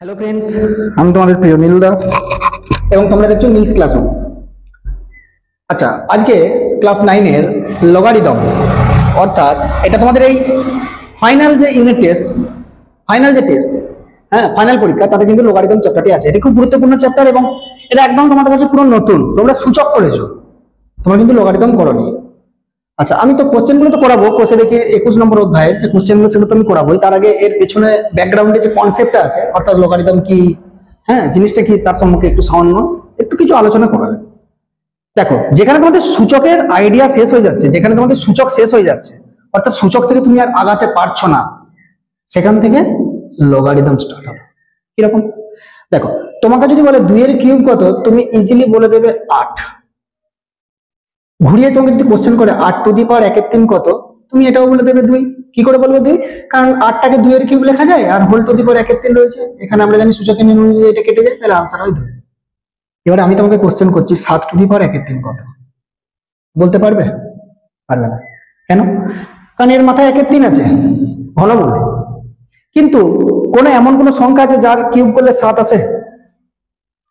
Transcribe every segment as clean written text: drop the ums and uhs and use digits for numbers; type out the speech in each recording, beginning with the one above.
Hello friends, আমি তোমাদের প্রিয় নীলদা এবং তোমরা দেখছো নীলস ক্লাসরুম। আচ্ছা, আজকে ক্লাস 9 এর লগারিদম, অর্থাৎ এটা তোমাদের এই ফাইনাল যে ইউনিট টেস্ট, ফাইনাল যে টেস্ট, হ্যাঁ ফাইনাল পরীক্ষা, তাতে কিন্তু লগারিদম চ্যাপ্টারটি আছে। এটা খুব গুরুত্বপূর্ণ চ্যাপ্টার এবং এটা একদম তোমাদের কাছে পুরো নতুন। তোমরা সূচক করেছো, তোমরা কিন্তু লগারিদম করোনি। আচ্ছা, আমি তো কোশ্চেনগুলো তো করাবো, কোর্সে দেখি 21 নম্বর অধ্যায়ের যে কোশ্চেনগুলো সেগুলো তো আমি করাবোই। তার আগে এর পেছনে ব্যাকগ্রাউন্ডে যে কনসেপ্টটা আছে, অর্থাৎ লগারিদম কি, হ্যাঁ জিনিসটা কি, তার সম্পর্কে একটু সামান্য একটু কিছু আলোচনা করা যায়। দেখো, যেখানে তোমাদের সূচকের আইডিয়া শেষ হয়ে যাচ্ছে, যেখানে তোমাদের সূচক শেষ হয়ে যাচ্ছে, অর্থাৎ সূচক থেকে তুমি আর আগাতে পারছো না, সেখান থেকে লগারিদম স্টার্ট হবে। কিরকম? দেখো, তোমাকে যদি বলে 2 এর কিউব কত, তুমি ইজিলি বলে দেবে 8। ঘুরিয়ে তোমাকে যদি কোশ্চেন করে 8 টু দি পাওয়ার 1/3 কত, তুমি এটাও বলে দেবে 2। কি করে বলবে 2? কারণ 8টাকে 2 এর কিউব লেখা যায়, আর হোল টু দি পাওয়ার 1/3 রয়েছে, এখানে আমরা জানি সূচকের নিয়ম অনুযায়ী এটা কেটে যায়, তাহলে আনসার হয় 2। এবার আমি তোমাকে কোশ্চেন করছি 7 টু দি পাওয়ার 1/3 কত, বলতে পারবে? পারবে না। কেন? কারণ এর মাথায় 1/3 আছে, ঘনমূল। কিন্তু কোন এমন কোন সংখ্যা আছে যার কিউব করলে 7 আসে?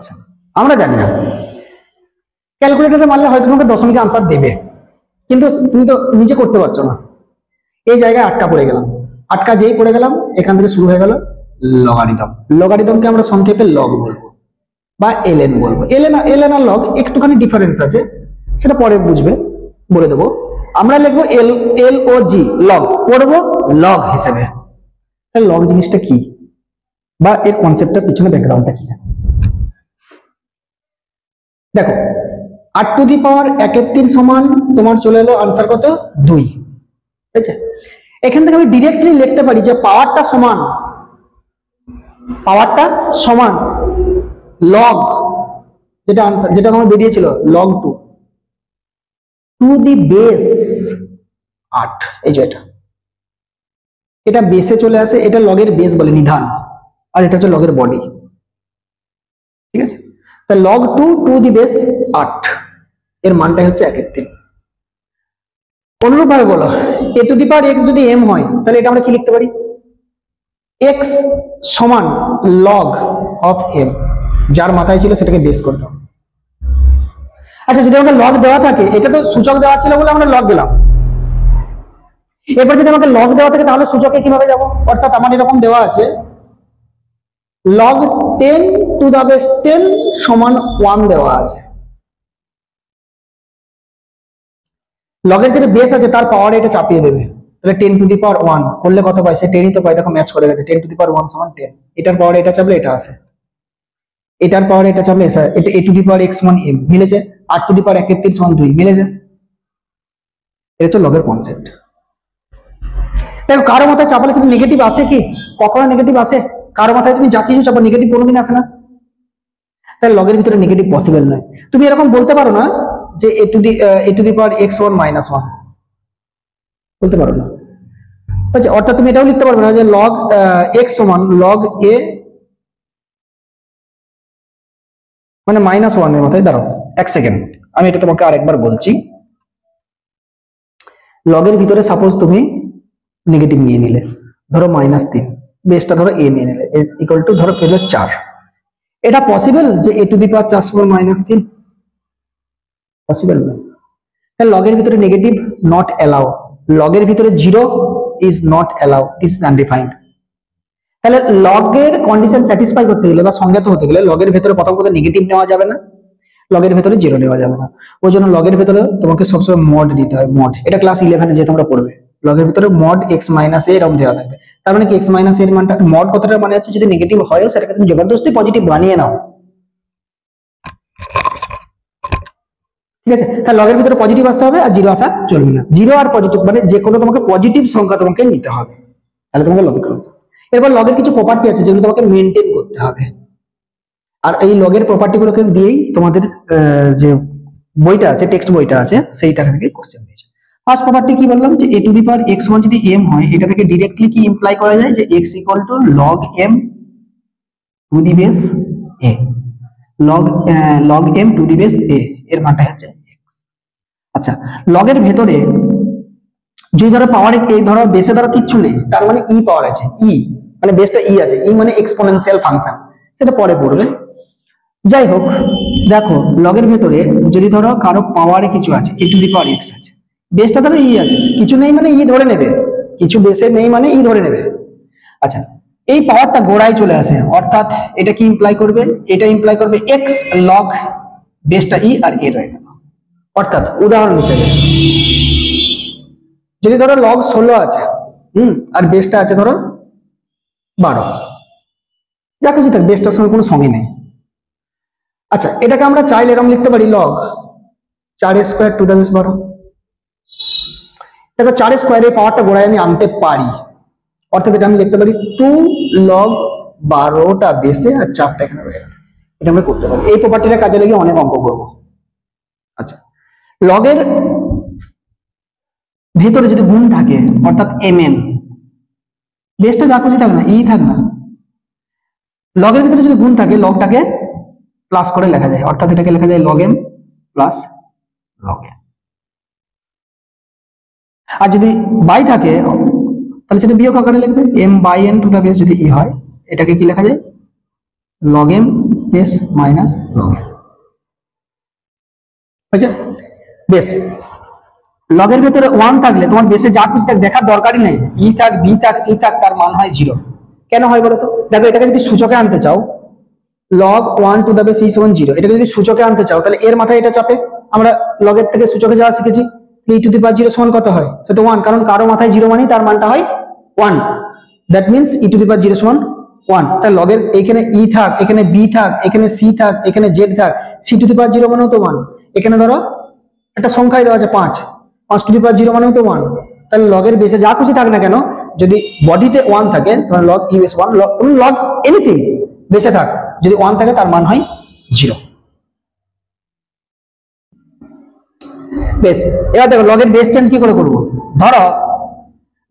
আচ্ছা, আমরা জানি না। ক্যালকুলেটরে মারলে হয়তো তোমাকে দশমিকে আনসার দেবে, কিন্তু তুমি তো নিজে করতে পারছো না। এই জায়গায় আটকা পড়ে গেলাম, আটকা যেই পড়ে গেলাম, এখান থেকে শুরু হয়ে গেল লগারিদম। লগারিদমকে আমরা সংক্ষেপে লগ বলবো বা এলএন বলবো। এলএন আর লগ একটুখানি ডিফারেন্স আছে, সেটা পরে বুঝবে, বলে দেবো। আমরা লিখবো এল ও জি, লগ, পড়বো লগ হিসেবে। লগ জিনিসটা কি বা এর কনসেপ্টটা পিছনে ব্যাকগ্রাউন্ডটা কি? দেখো, 8 টু দি পাওয়ার 1/3 সমান তোমার চলে এলো আনসার কত? 2। ঠিক আছে, এখান থেকে আমি ডিরেক্টলি লিখতে পারি যে পাওয়ারটা সমান লগ, যেটা আনসার, যেটা আমার বেরিয়েছিল লগ 2 টু দি বেস 8। এই যে এটা বেসে চলে আসে, এটা লগের বেস বলে, নিধান, আর এটা হচ্ছে লগের বডি। ঠিক আছে, তা লগ 2 টু দি বেস 8 এর মানটাই হচ্ছে 1/3। অনুরূপ ভাবে বলো, এ টু দি পাওয়ার এক্স যদি এম হয়, তাহলে এটা আমরা কি লিখতে পারি? এক্স সমান লগ অফ এম, যার মাথায় ছিল সেটাকে বেস করলাম। আচ্ছা, যদি আমাকে লগ দেওয়া থাকে, এটা তো সূচক দেওয়া ছিল বলে আমরা লগ দিলাম। এবার যদি আমাকে লগ দেওয়া থাকে, তাহলে সূচকে কিভাবে যাব? অর্থাৎ আমার এরকম দেওয়া আছে লগ 10 টু দা বেস 10 সমান 1 দেওয়া আছে। লগের যেটা বেস আছে তার পাওয়ার এটা চাপিয়ে দেবে, তাহলে 10 টু দি পাওয়ার 1 করলে কত পাই? সে 10ই তো পাই, দেখো ম্যাচ করে গেছে। 10 টু দি পাওয়ার 1 সমান 10, এটার পাওয়ার এটা চাপলে এটা আসে, এটার পাওয়ার এটা চাপলে এটা এ টু দি পাওয়ার x সমান m মিলেছে, 8 টু দি পাওয়ার 1/3 সমান 2 মিলেছে। এটা হচ্ছে লগের কনসেপ্ট। দেখো, কারো মাথায় চাপালে সেটা নেগেটিভ আসে কি? কখনো নেগেটিভ আসে? কারো মাথায় তুমি যা কিছু চাপো নেগেটিভ কোনোদিন আসে না, তাহলে লগের ভিতরে নেগেটিভ পসিবল নয়। তুমি এরকম বলতে পারো না যে এ টু দি পাওয়ার x1 -1, বলতে পারো না। আচ্ছা, অর্থাৎ তুমি এটাও লিখতে পারবে না যে লগ x সমান লগ a মানে -1 এর মাথায়। দাঁড়াও এক সেকেন্ড, আমি এটা তোমাকে আরেকবার বলছি। লগের ভিতরে সাপোজ তুমি নেগেটিভ নিয়ে নিলে, ধরো -3, বেসটা ধরো a নিয়ে নিলে, ইকুয়াল টু ধরো পেলে 4। এটা পসিবল যে এ টু দি পাওয়ার 4 সমান -3? পসিবল না। তাহলে লগের ভিতরে নেগেটিভ নট অ্যালাউ, লগের ভিতরে 0 is not allow, is undefined. তাহলে লগের কন্ডিশন স্যাটিসফাই করতে গেলে বা সংজ্ঞাত হতে গেলে লগের ভিতরে প্রথম কথা নেগেটিভ নেওয়া যাবে না, লগের ভিতরে 0 নেওয়া যাবে না। ওই জন্য লগের ভিতরে তোমাকে সবসময় মড দিতে হয়, মড। এটা ক্লাস 11-এ যে তোমরা পড়বে, লগের ভিতরে মড x - a এরকম দেওয়া থাকবে। তার মানে কি x - a এর মানটা, মড কথাটার মানে হচ্ছে যদি নেগেটিভ হয় সেটাকে তুমি জবরদস্তি পজিটিভ বানিয়ে নাও। ঠিক আছে, তাহলে লগের ভিতরে পজিটিভ আসতে হবে আর 0 আসা চলবে না। 0 আর পজিটিভ মানে যে কোনো তোমাকে পজিটিভ সংখ্যা তোমাকে নিতে হবে, তাহলে তোমাকে লগের কনসেপ্ট। এরপর লগের কিছু প্রপার্টি আছে যেগুলো তোমাকে মেনটেন করতে হবে, আর এই লগের প্রপার্টি গুলোকে দিয়েই তোমাদের যে বইটা আছে, টেক্সট বইটা আছে, সেইটা থেকে কোশ্চেন দিয়েছে। ফার্স্ট প্রপার্টি কি বললাম, যে এ টু দি পাওয়ার x সমান যদি m হয়, এটা থেকে ডাইরেক্টলি কি ইমপ্লাই করা যায় যে x equal to log m to the base a, log m to the base a এর মানটা হচ্ছে x। আচ্ছা, লগের ভেতরে যদি ধরো পাওয়ার এই ধরো বেসে ধরো কিচ্ছু নেই, তার মানে ই পাওয়ার আছে, ই মানে বেসটা ই আছে, ই মানে এক্সপোনেনশিয়াল ফাংশন, সেটা পরে পড়বে। যাই হোক, দেখো লগের ভেতরে যদি ধরো কারো পাওয়ারে কিছু আছে, এ টু দি পাওয়ার এক্স আছে, বেসটা ধরো ই আছে, কিছু নেই মানে ই ধরে নেবে, কিছু বেসে নেই মানে ই ধরে নেবে। আচ্ছা, এই পাওয়ারটা গোড়ায় চলে আসে, অর্থাৎ এটা কি ইমপ্লাই করবে, এটা ইমপ্লাই করবে এক্স লগ বেসটা ই আর এ রয়ে গেল। অর্থাৎ উদাহরণ হিসেবে যদি ধরো লগ 16 আছে, আর বেসটা আছে ধরো 12, যা খুশি থাক, বেসটার সঙ্গে কোনো সঙ্গে নেই। আচ্ছা, এটাকে আমরা চাইলে এরকম লিখতে পারি লগ 4² টু দ্য বেস 12। দেখো 4² এই পাওয়ারটা গোড়ায় আমি আনতে পারি, অর্থাৎ এটা আমি লিখতে পারি 2 লগ 12টা বেসে আর 4টা এখানে রয়ে গেল। এটা আমরা করতে পারি, এই প্রপার্টিটা কাজে লাগিয়ে অনেক অঙ্ক করবো। আচ্ছা, লগের ভেতরে যদি গুণ থাকে, অর্থাৎ mn, বেসটা যা খুশি থাক না, ই থাক না, লগের ভিতরে যদি গুণ থাকে লগটাকে প্লাস করে লেখা যায়, অর্থাৎ এটাকে লেখা যায় log m plus log n। আর যদি বাই থাকে তাহলে সেটা বিয়োগ আকারে লিখবে, m by n to the base যদি ই হয়, এটাকে কি লেখা যায় log m base minus log n। আচ্ছা, বেস লগের ভেতরে 1 থাকলে তোমার বেসে যা কিছু থাক দেখার দরকারই নেই, ই থাক বি থাক সি থাক, তার মান হয় 0। কেন হয় বলো তো? দেখো এটাকে যদি সূচকে আনতে চাও, log 1 টু দ্য বেস ই সমান 0, এটাকে যদি সূচকে আনতে চাও তাহলে এর মাথায় এটা চাপে। আমরা লগের থেকে সূচকে যাওয়া শিখেছি, ই টু দি পাওয়ার 0 সমান কত হয়, সেটা 1, কারণ কারো মাথায় 0 মানে তার মানটা হয় 1, that means e to the power 0 সমান 1। তাহলে লগের এখানে ই থাক, এখানে বি থাক, এখানে সি থাক, এখানে জেড থাক, সি টু দি পাওয়ার 0 মানেও তো 1। এখানে ধরো একটা সংখ্যায় দেওয়া আছে 5 টু দি পাওয়ার 0 মানেও তো 1। তাহলে লগের বেসে যা খুশি থাক না কেন, যদি বডিতে 1 থাকে তখন লগ ই বেস 1, লগ এনিথিং বেসে থাক, যদি 1 থাকে তার মান হয় 0। বেস, এবার দেখো লগের বেস চেঞ্জ কি করে করব। ধরো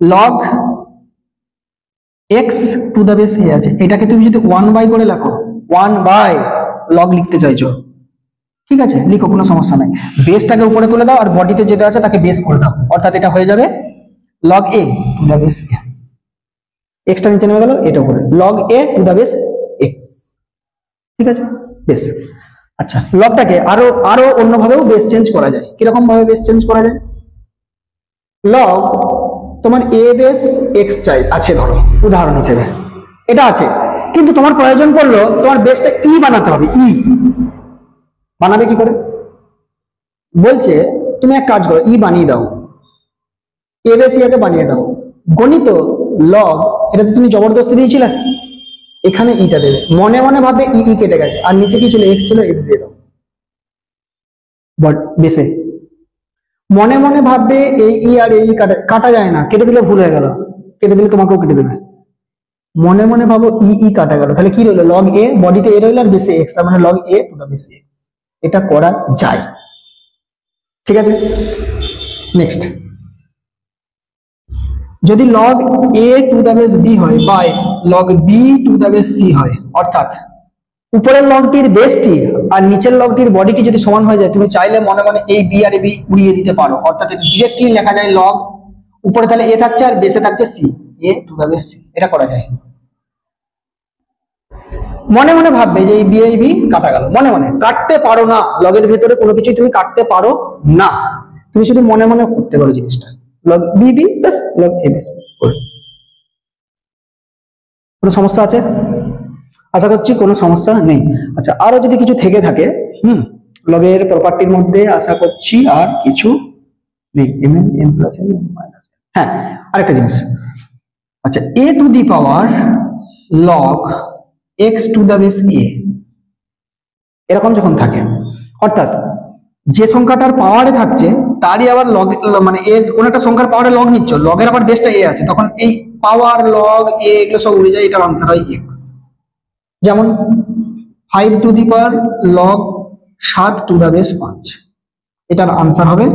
log x to the base A আছে, এটাকে তুমি যদি 1 বাই করে লেখো, 1 বাই লগ লিখতে চাইছো, ঠিক আছে লিখো, কোনো সমস্যা নাই। বেসটাকে উপরে তুলে দাও আর বডিতে যেটা আছে তাকে বেস করে দাও, অর্থাৎ এটা হয়ে যাবে log a to the base a, extra নিচে নেমে গেল, এটা উপরে log a to the base x, ঠিক আছে বেস। আচ্ছা, লগটাকে আরো অন্যভাবেও বেস চেঞ্জ করা যায়। কিরকম ভাবে বেস চেঞ্জ করা যায়? লগ তোমার a বেস x চাই আছে, ধরো উদাহরণ হিসেবে এটা আছে, কিন্তু তোমার প্রয়োজন পড়লো তোমার বেসটা ই বানাতে হবে। ই বানাবে কি করে? বলছে তুমি এক কাজ করো, ই বানিয়ে দাও, এ বেস ইয়াকে বানিয়ে দাও, গণিত লগ এটা তুমি জবরদস্তি দিয়েছিলে, এখানে ইটা দেবে, মনে মনে ভাবে ই ই কেটে গেছে, আর নিচে কি ছিল এক্স ছিল, এক্স দিয়ে দাও বাট বেসে। মনে মনে ভাববে এই ই আর এই কাটা যায় না, কেটে দিলে ভুল হয়ে গেল, কেটে দিলে তোমাকেও কেটে দেবে। মনে মনে ভাবো ই ই কাটা গেল, তাহলে কি রইলো লগ এ, বডিতে এ রইলো আর বেসে এক্স, তার মানে log A to the base X. এটা করা যায়, ঠিক আছে। নেক্সট, যদি log a to the base b হয় by log b to the base c হয়, অর্থাৎ উপরের লগটির বেসটি আর নিচের লগটির বডিটি যদি সমান হয়ে যায়, তুমি চাইলে মনে মনে এই b আর b উড়িয়ে দিতে পারো, অর্থাৎ এটা ডিরেক্টলি লেখা যায় লগ, উপরে তাহলে a থাকছে আর বেসে থাকছে c, a to the base c। এটা করা যায়। মনে মনে ভাববে যে এই b এই b কাটা গেল, মনে মনে কাটতে পারো না, লগের ভেতরে কোনো কিছু তুমি কাটতে পারো না, তুমি শুধু মনে মনে করতে পারো জিনিসটা, log bb plus log a base. কোনো সমস্যা আছে? আশা করছি কোনো সমস্যা নেই। আচ্ছা, আরো যদি কিছু থেকে থাকে লগের প্রপার্টির মধ্যে, আশা করছি আর কিছু নেই। mn m plus n minus, হ্যাঁ আরেকটা জিনিস। আচ্ছা, a to the power log x to the base a এরকম যখন থাকে, অর্থাৎ যে সংখ্যাটার পাওয়ারে থাকছে তারই আবার লগ, মানে এর কোন একটা সংখ্যার পাওয়ারে লগ নিচ্ছ, লগের আবার বেসটা এ আছে, তখন এই পাওয়ার লগ এ এগুলো সব উড়ে যায়, এটার আনসার হয় x। যেমন 5 two the power log 7 two the base 5, এটার আনসার হবে,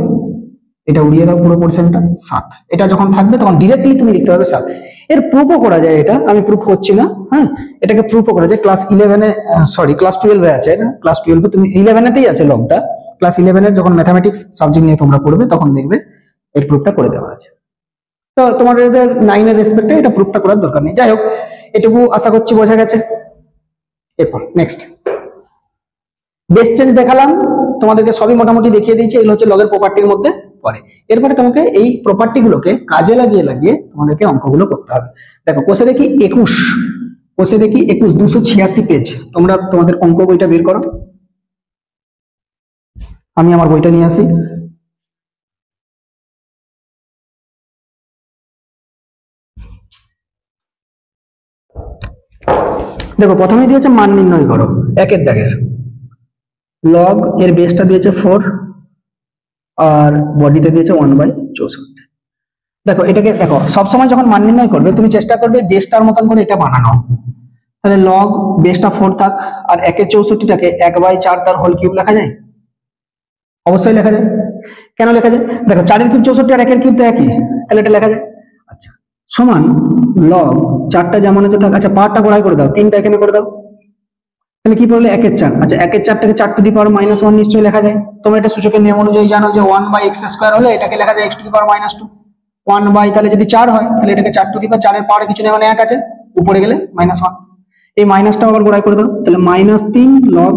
এটা উড়িয়ে দাও পুরো পোরশনটা, 7। এটা যখন থাকবে তখন ডিরেক্টলি তুমি লিখতে পারবে 7। এর প্রুফও করা যায়, এটা আমি প্রুফ করছি না, হ্যাঁ এটাকে প্রুফও করা যায়। ক্লাস 11 এ সরি ক্লাস 12 এ আছে, ক্লাস 12 এ তুমি 11 এতেই আছে লগটা, ক্লাস 11 এর যখন ম্যাথমেটিক্স সাবজেক্ট নিয়ে তোমরা পড়বে তখন দেখবে এর প্রুফটা করে দেওয়া আছে। তো তোমাদের 9 এর রেসপেক্টে এটা প্রুফটা করার দরকার নেই। যাই হোক, এটুকু আশা করছি বোঝা গেছে। এরপর নেক্সট বেস চেঞ্জ দেখালাম তোমাদেরকে, সবই মোটামুটি দেখিয়ে দিয়েছি, এগুলো হচ্ছে লগের প্রপার্টির মধ্যে পড়ে। এরপরে তোমাকে এই প্রপার্টি গুলোকে কাজে লাগিয়ে তোমাদেরকে অঙ্কগুলো করতে হবে। দেখো কোষে দেখি 21 286 পেজ। তোমরা তোমাদের অঙ্ক বইটা বের করো, আমি আমার বইটা নিয়ে আসি। দেখো প্রথমে দিয়েছে মান নির্ণয় করো, একের দাগের লগ এর বেসটা দিয়েছে 4 আর বডিতে দিয়েছে 1/64। দেখো এটাকে দেখো সবসময় যখন মান নির্ণয় করবে তুমি চেষ্টা করবে বেসটার মতন করে এটা বানানো। তাহলে লগ বেসটা 4 থাক আর 1/64টাকে 1/4 তার হোল কিউব লেখা যায়? অবশ্যই লেখা যায়। কেন লেখা যায়? দেখো 4 কিউব 64 আর 1 কিউব তো একই, তাহলে এটা লেখা যায়। আচ্ছা সমান লগ 4টা যেমন আছে থাক, আচ্ছা পাওয়ারটা গোড়ায় করে দাও, 3টা এখানে করে দাও, তাহলে কি পড়লে 1/4। আচ্ছা 1/4টাকে 4 টু দি পাওয়ার -1 নিশ্চয়ই লেখা যায়। তোমরা এটা সূচকের নিয়ম অনুযায়ী জানো যে 1/x² হলে এটাকে লেখা যায় x টু দি পাওয়ার -2। 1 তাহলে যদি 4 হয় তাহলে এটাকে 4 টু দি পাওয়ার 4 এর পাওয়ারে কিছু নেই মানে 1 আছে, উপরে গেলে -1। এই মাইনাসটা আবার গোড়ায় করে দাও, তাহলে -3 লগ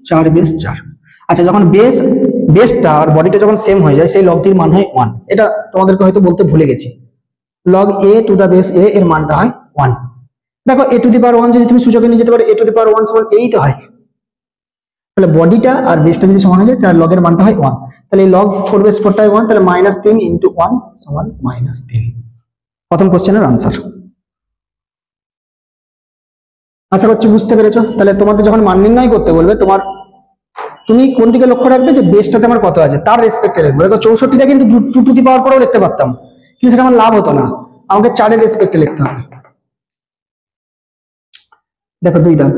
4 বেস 4। আচ্ছা যখন বেসটা আর বডিটা যখন সেম হয়ে যায় সেই লগটির মান হয় 1। এটা তোমাদেরকে হয়তো বলতে ভুলে গেছি, log a to the base a এর মানটা হয় 1। দেখো a টু দি পাওয়ার 1 যদি তুমি সূচকে নিয়ে যেতে পারো a টু দি পাওয়ার 1 সমান 8 হয়, তাহলে বডিটা আর বেসটা যদি সমান হয়ে যায় তার লগের মানটা হয় 1। তাহলে এই লগ 4 বেস 4 টাই 1, তাহলে -3 ইনটু 1 সমান -3। প্রথম কোশ্চেনের আনসার। আশা করছি বুঝতে পেরেছো। তাহলে তোমাদের যখন মান নির্ণয় করতে বলবে তুমি কোন দিকে লক্ষ্য রাখবে যে বেসটাতে আমার কত আছে তার রেসপেক্টে লিখবো। দেখো 64টা কিন্তু 2 টু দি পাওয়ার করেও লিখতে পারতাম, কিন্তু সেটা আমার লাভ হতো না, আমাকে 4 এর রেসপেক্টে লিখতে হবে। দেখো 2 দাগ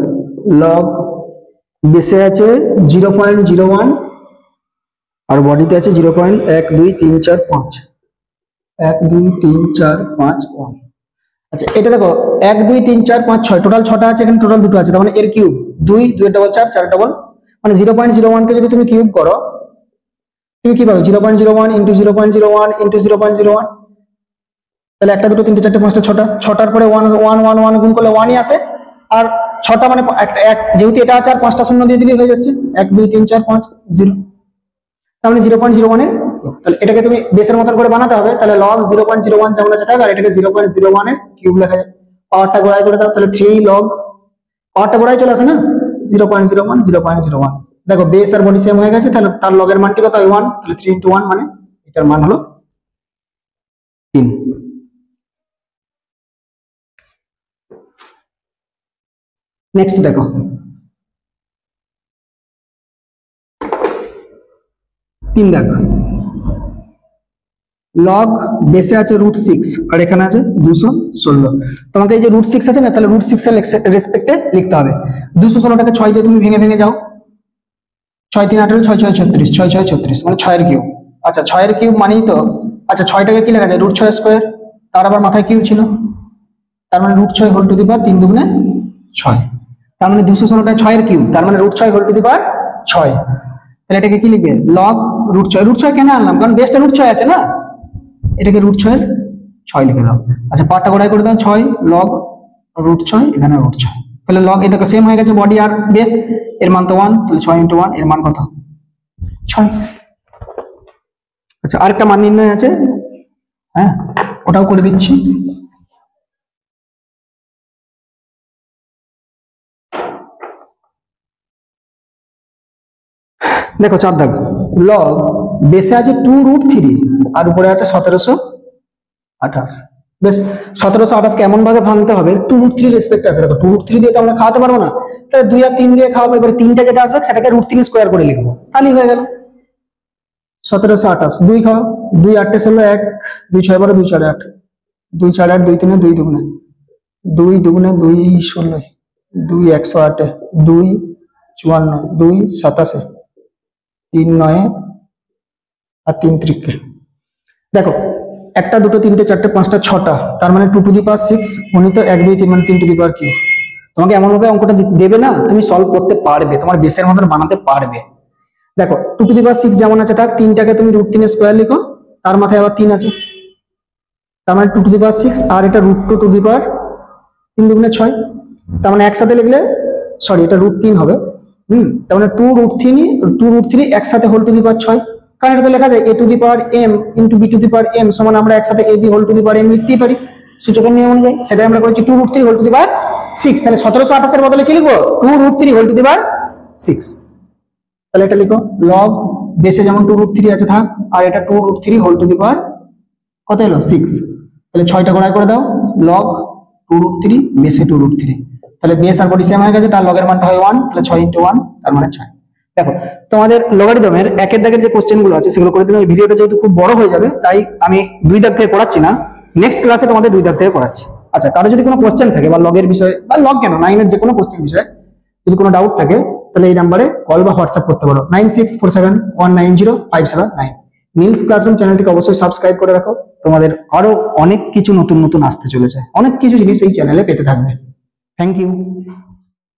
লগ বেসে আছে 0.01 আর বডিতে আছে 0.123451 1 আচ্ছা এটা দেখো 1 2 3 4 5 6 টোটাল 6টা আছে, এখানে টোটাল 2টো আছে, তার মানে এর কিউব 2 2 ডাবল 4 4 ডাবল মানে 0.01 কে যদি তুমি কিউব করো তুমি কি পাবে 0.01 ইনটু 0.01 ইনটু 0.01, তাহলে একটা দুটো তিনটে চারটে পাঁচটা ছটা, ছটার পরে 1 1 1 1 গুণ করলে 1ই আসে, আর 6টা মানে এক যেহেতু এটা আছে আর 5টা শূন্য দিয়ে দিলেই হয়ে যাচ্ছে 1 2 3 4 5 0, তার মানে 0.01 এর। তাহলে এটাকে তুমি বেসের মতন করে বানাতে হবে, তাহলে লগ 0.01 যেমন আছে থাকবে আর এটাকে 0.01 এর কিউব লেখা যায়। পাওয়ারটা গোড়ায় করে দাও, তাহলে 3 লগ পাওয়ারটা গোড়ায় চলে আসে না 0.01 0.01। দেখো বেস আর বডি সেম হয়ে গেছে, তাহলে তার লগের মানটি কত হয় 1, তাহলে 3 ইনটু 1 মানে এটার মান হলো 3। নেক্সট দেখো দেখো লগ বেসে আছে √6 আর এখানে আছে 216। তোমাকে এই যে √6 আছে না, তাহলে √6 এর রেসপেক্টে লিখতে হবে। 216টাকে 6 দিয়ে তুমি ভেঙে যাও, 6 3 18 6 6 36 6 6 36 মানে 6 এর কিউব। আচ্ছা 6 এর কিউব মানেই তো, আচ্ছা 6টাকে কি লেখা যায় √6² তার আবার মাথায় কিউব ছিল, তার মানে √6 হোল টু দি পাওয়ার 3 দুগুণে 6, তার মানে 216টা 6 এর কিউব, তার মানে √6 হোল টু দি পাওয়ার 6। তাহলে এটাকে কি লিখবে লগ √6 কেন আনলাম কারণ বেসটা √6 আছে না, এটাকে √6 এর 6 লিখে দাও। আচ্ছা পার্টটা গোড়ায় করে দাও 6 লগ √6 এখানে √6, তাহলে লগ এটাকে সেম হয়ে গেছে বডি আর বেস, এর মান তো 1, তাহলে 6 ইনটু 1 এর মান কত 6। আচ্ছা আরেকটা মান নির্ণয় আছে, হ্যাঁ ওটাও করে দিচ্ছি। দেখো 4 দাগ লগ বেসে আছে 2√3 আর উপরে আছে 1728। বেশ 1728 কে এমন ভাবে ভাঙতে হবে 2√3 রেসপেক্ট আছে। দেখো 2√3 দিয়ে তো আমরা খাওয়াতে পারবো না, তাহলে 2 আর 3 দিয়ে খাওয়াবো, এবারে 3টা যেটা আসবে সেটাকে √3 স্কয়ার করে লিখবো, তাহলেই হয়ে গেল 1728। 2 খাও 2 8 16 1 2 6 12 2 4 8 2 4 8 2 3 2 দুগুণে 2 দুগুণে 2 16 2 108 2 54 2 87 3 9 আর 3 3। দেখো একটা দুটো তিনটে চারটে পাঁচটা ছটা, তার মানে 2 টু দি পাওয়ার 6 গুণিত 1 2 3 মানে 3 টু দি পাওয়ার কিউব। তোমাকে এমন ভাবে অঙ্কটা দেবে না তুমি সলভ করতে পারবে, তোমার বেসের মতন বানাতে পারবে। দেখো 2 টু দি পাওয়ার 6 যেমন আছে থাক, 3টাকে তুমি √3 এর স্কয়ার লিখো, তার মাথায় আবার 3 আছে, তার মানে 2 টু দি পাওয়ার 6 আর এটা √2 টু দি পাওয়ার 3 দুগুণে 6, তার মানে একসাথে লিখলে সরি এটা √3 হবে। তার মানে 2√3 একসাথে হোল টু দি পাওয়ার 6, কারণ এটা লেখা যায় a to the power m into b to the power m সমান আমরা একসাথে ab whole to the power m লিখতেই পারি সূচকের নিয়ম অনুযায়ী। সেটাই আমরা করেছি 2√3 হোল টু দি পাওয়ার 6। তাহলে 1728 এর বদলে কি লিখবো 2√3 হোল টু দি পাওয়ার 6। তাহলে এটা লিখো লগ বেসে যেমন 2√3 আছে থাক, আর এটা 2√3 হোল টু দি পাওয়ার কত হলো 6। তাহলে 6টা গুণায় করে দাও লগ 2√3 বেসে 2√3, তাহলে বেস আর বডি সেম হয়ে গেছে, তার লগের মানটা হয় 1, তাহলে 6 × 1 তার মানে 6। দেখো তোমাদের লগারিদমের একের দাগের যে কোশ্চেন গুলো আছে সেগুলো করে দিলাম। এই ভিডিওটা যেহেতু খুব বড় হয়ে যাবে তাই আমি 2 দাগ থেকে পড়াচ্ছি না, নেক্সট ক্লাসে তোমাদের 2 দাগ থেকে পড়াচ্ছি। আচ্ছা, কারো যদি কোনো কোশ্চেন থাকে বা লগের বিষয়ে বা লগ কেন 9 এর যে কোনো কোশ্চেন বিষয়ে যদি কোনো ডাউট থাকে তাহলে এই নাম্বারে কল বা হোয়াটসঅ্যাপ করতে পারো 9647190579। নীলস ক্লাসরুম চ্যানেলটিকে অবশ্যই সাবস্ক্রাইব করে রাখো, তোমাদের আরো অনেক কিছু নতুন নতুন আসতে চলেছে, অনেক কিছু জিনিস এই চ্যানেলে পেতে থাকবে। Thank you.